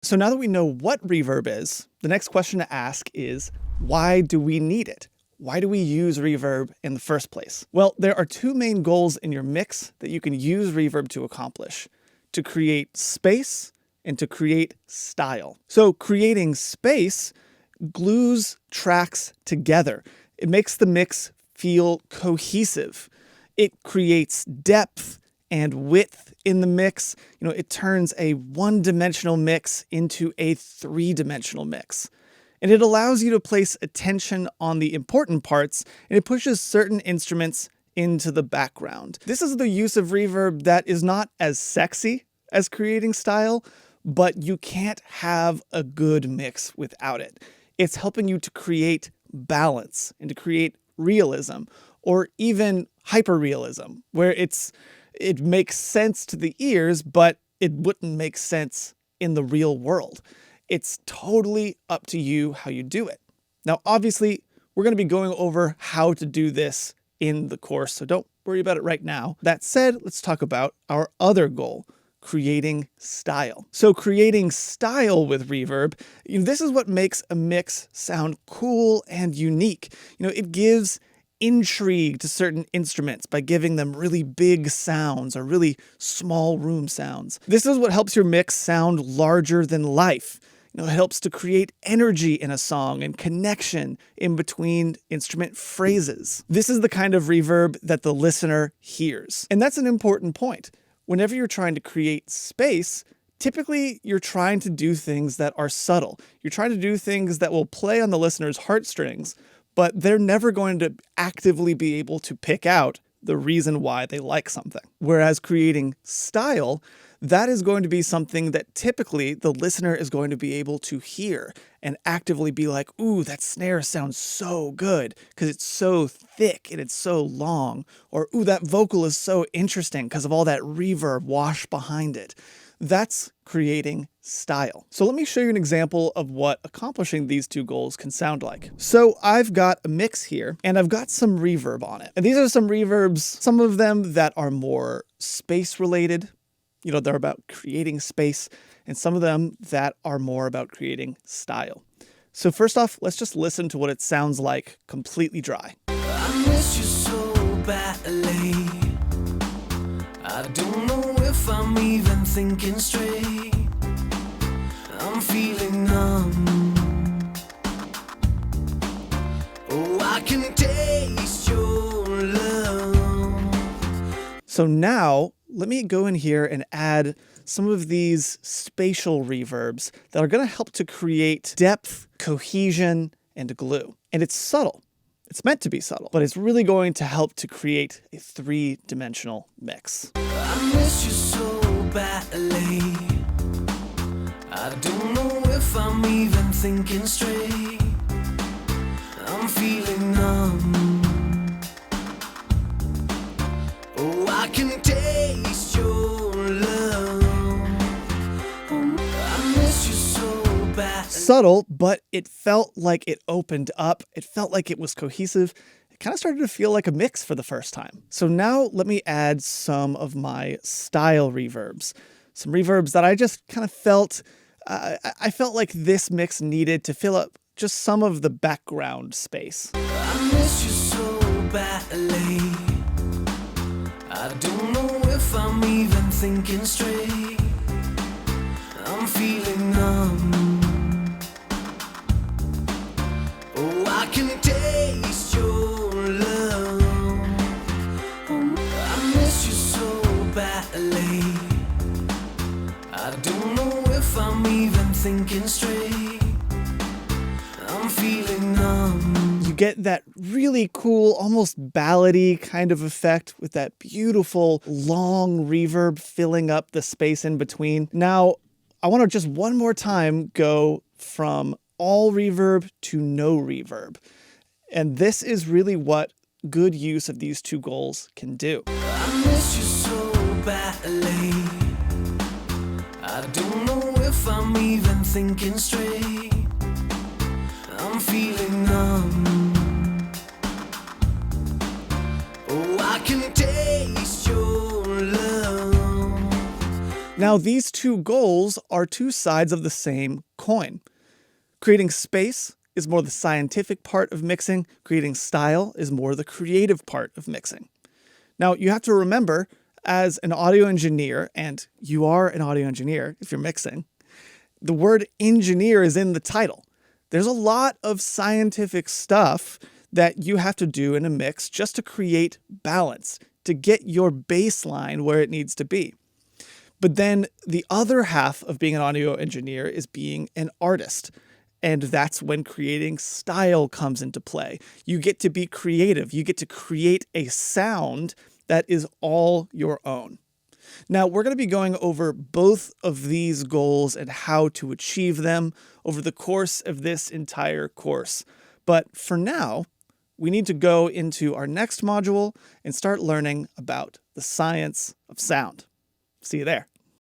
So now that we know what reverb is, the next question to ask is, why do we need it? Why do we use reverb in the first place? Well, there are two main goals in your mix that you can use reverb to accomplish: to create space and to create style. So creating space glues tracks together. It makes the mix feel cohesive. It creates depth and width in the mix. It turns a one-dimensional mix into a three-dimensional mix. And it allows you to place attention on the important parts, and it pushes certain instruments into the background. This is the use of reverb that is not as sexy as creating style, but you can't have a good mix without it. It's helping you to create balance and to create realism, or even hyperrealism, where it makes sense to the ears, but it wouldn't make sense in the real world. It's totally up to you how you do it. Now, obviously, we're going to be going over how to do this in the course, so don't worry about it right now. That said, let's talk about our other goal: creating style. So creating style with reverb, this is what makes a mix sound cool and unique. It gives intrigue to certain instruments by giving them really big sounds or really small room sounds. This is what helps your mix sound larger than life. It helps to create energy in a song and connection in between instrument phrases. This is the kind of reverb that the listener hears. And that's an important point. Whenever you're trying to create space, typically you're trying to do things that are subtle. You're trying to do things that will play on the listener's heartstrings, but they're never going to actively be able to pick out the reason why they like something. Whereas creating style, that is going to be something that typically the listener is going to be able to hear and actively be like, ooh, that snare sounds so good because it's so thick and it's so long. Or, ooh, that vocal is so interesting because of all that reverb washed behind it. That's creating style. So let me show you an example of what accomplishing these two goals can sound like. So I've got a mix here and I've got some reverb on it. And these are some reverbs, some of them that are more space related. They're about creating space, and some of them that are more about creating style. So first off, let's just listen to what it sounds like completely dry. I miss you so badly. I don't know if I'm even thinking straight. I'm feeling numb. Oh, I can taste your love. So now, let me go in here and add some of these spatial reverbs that are going to help to create depth, cohesion, and glue. And it's subtle. It's meant to be subtle, but it's really going to help to create a three-dimensional mix. I miss you so badly. I don't know if I'm even thinking straight. I'm feeling numb. Oh, I can taste your love. I miss you so badly. Subtle, but it felt like it opened up. It felt like it was cohesive. It kind of started to feel like a mix for the first time. So now let me add some of my style reverbs. Some reverbs that I just kind of felt, I felt like this mix needed to fill up just some of the background space. I miss you so badly. I don't know if I'm even thinking straight. I'm feeling numb. Oh, I can taste your love. I miss you so badly. I don't know if I'm even thinking straight. I'm feeling numb. You get that really cool, almost ballady kind of effect with that beautiful long reverb filling up the space in between. Now, I want to just one more time go from all reverb to no reverb. And this is really what good use of these two goals can do. I miss you so badly. I don't know if I'm even thinking straight. I'm feeling numb. Oh, I can taste your love. Now, these two goals are two sides of the same coin. Creating space is more the scientific part of mixing. Creating style is more the creative part of mixing. Now, you have to remember, as an audio engineer, and you are an audio engineer if you're mixing, the word engineer is in the title. There's a lot of scientific stuff that you have to do in a mix just to create balance, to get your baseline where it needs to be. But then the other half of being an audio engineer is being an artist. And that's when creating style comes into play. You get to be creative. You get to create a sound that is all your own. Now, we're going to be going over both of these goals and how to achieve them over the course of this entire course. But for now, we need to go into our next module and start learning about the science of sound. See you there.